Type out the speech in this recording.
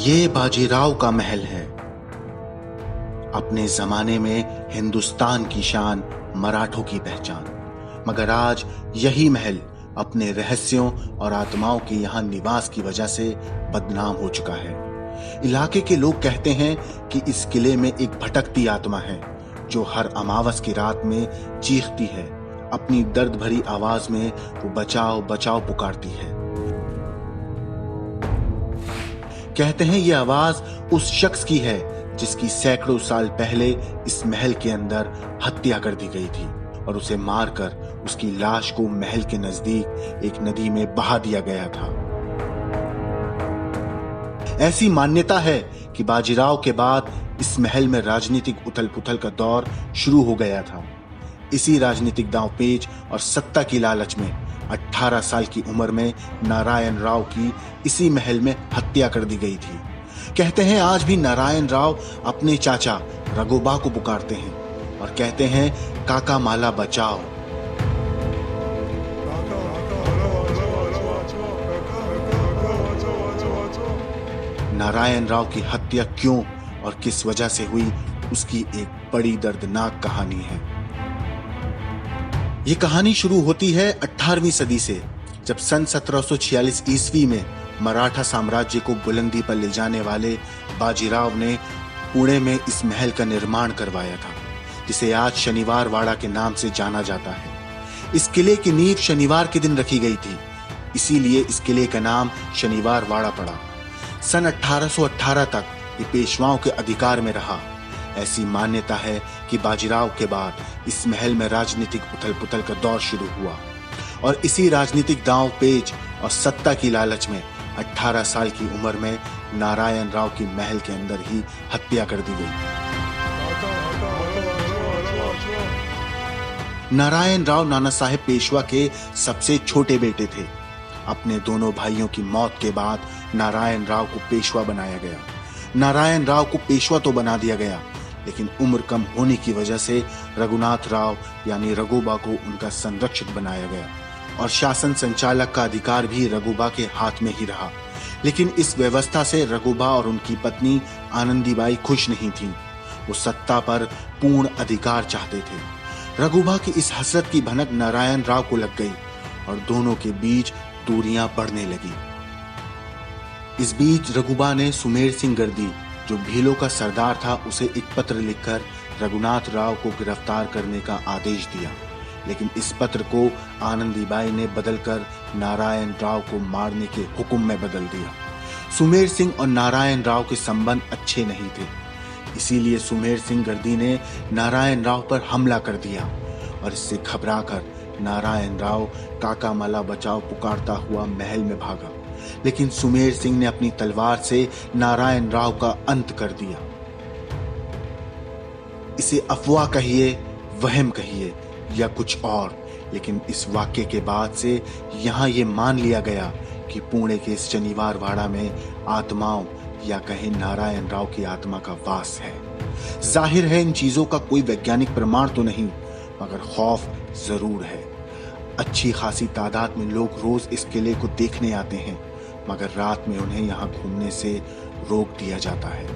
ये बाजीराव का महल है। अपने जमाने में हिंदुस्तान की शान, मराठों की पहचान। मगर आज यही महल अपने रहस्यों और आत्माओं के यहाँ निवास की वजह से बदनाम हो चुका है। इलाके के लोग कहते हैं कि इस किले में एक भटकती आत्मा है जो हर अमावस की रात में चीखती है। अपनी दर्द भरी आवाज में वो बचाओ बचाओ पुकारती है। कहते हैं ये आवाज उस शख्स की है जिसकी सैकड़ों साल पहले इस महल के अंदर हत्या कर दी गई थी और उसे मारकर उसकी लाश को महल के नजदीक एक नदी में बहा दिया गया था। ऐसी मान्यता है कि बाजीराव के बाद इस महल में राजनीतिक उथल पुथल का दौर शुरू हो गया था। इसी राजनीतिक दांवपेच और सत्ता की लालच में 18 साल की उम्र में नारायण राव की इसी महल में हत्या कर दी गई थी। कहते हैं आज भी नारायण राव अपने चाचा रघुबा को पुकारते हैं और कहते हैं काका माला बचाओ। नारायण राव की हत्या क्यों और किस वजह से हुई, उसकी एक बड़ी दर्दनाक कहानी है। ये कहानी शुरू होती है 18वीं सदी से, जब सन 1746 ईस्वी में मराठा साम्राज्य को बुलंदी पर ले जाने वाले बाजीराव ने पुणे में इस महल का निर्माण करवाया था, जिसे आज शनिवार वाड़ा के नाम से जाना जाता है। इस किले की नींव शनिवार के दिन रखी गई थी, इसीलिए इस किले का नाम शनिवार वाड़ा पड़ा। सन 1818 तक ये पेशवाओं के अधिकार में रहा। ऐसी मान्यता है कि बाजीराव के बाद इस महल में राजनीतिक उथल पुथल का दौर शुरू हुआ और इसी राजनीतिक दांव पेच और सत्ता की लालच में 18 साल की उम्र में नारायण राव की महल के अंदर ही हत्या कर दी गई। नारायण राव नाना साहेब पेशवा के सबसे छोटे बेटे थे। अपने दोनों भाइयों की मौत के बाद नारायण राव को पेशवा बनाया गया। नारायण राव को पेशवा तो बना दिया गया, लेकिन उम्र कम होने की वजह से रघुनाथ राव यानी रघुबा को उनका संरक्षक बनाया गया और शासन संचालक का अधिकार भी रघुबा के हाथ में ही रहा। लेकिन इस व्यवस्था से रघुबा और उनकी पत्नी आनंदीबाई खुश नहीं थीं। वो सत्ता पर पूर्ण अधिकार चाहते थे। रघुबा की इस हसरत की भनक नारायण राव को लग गई और दोनों के बीच दूरियां बढ़ने लगी। इस बीच रघुबा ने सुमेर सिंह गर्दी, जो भीलों का सरदार था, उसे एक पत्र लिखकर रघुनाथ राव को गिरफ्तार करने का आदेश दिया। लेकिन इस पत्र को आनंदीबाई ने बदलकर नारायण राव को मारने के हुक्म में बदल दिया। सुमेर सिंह और नारायण राव के संबंध अच्छे नहीं थे, इसीलिए सुमेर सिंह गर्दी ने नारायण राव पर हमला कर दिया और इससे घबराकर नारायण राव काका माला बचाओ पुकारता हुआ महल में भागा। लेकिन सुमेर सिंह ने अपनी तलवार से नारायण राव का अंत कर दिया। इसे अफवाह कहिए, वहम कहिए या कुछ और, लेकिन इस वाक्य के बाद से यहां ये मान लिया गया कि पुणे के इस शनिवार वाड़ा में आत्माओं या कहें नारायण राव की आत्मा का वास है। जाहिर है इन चीजों का कोई वैज्ञानिक प्रमाण तो नहीं, मगर खौफ जरूर है। अच्छी खासी तादाद में लोग रोज इस किले को देखने आते हैं, मगर रात में उन्हें यहाँ घूमने से रोक दिया जाता है।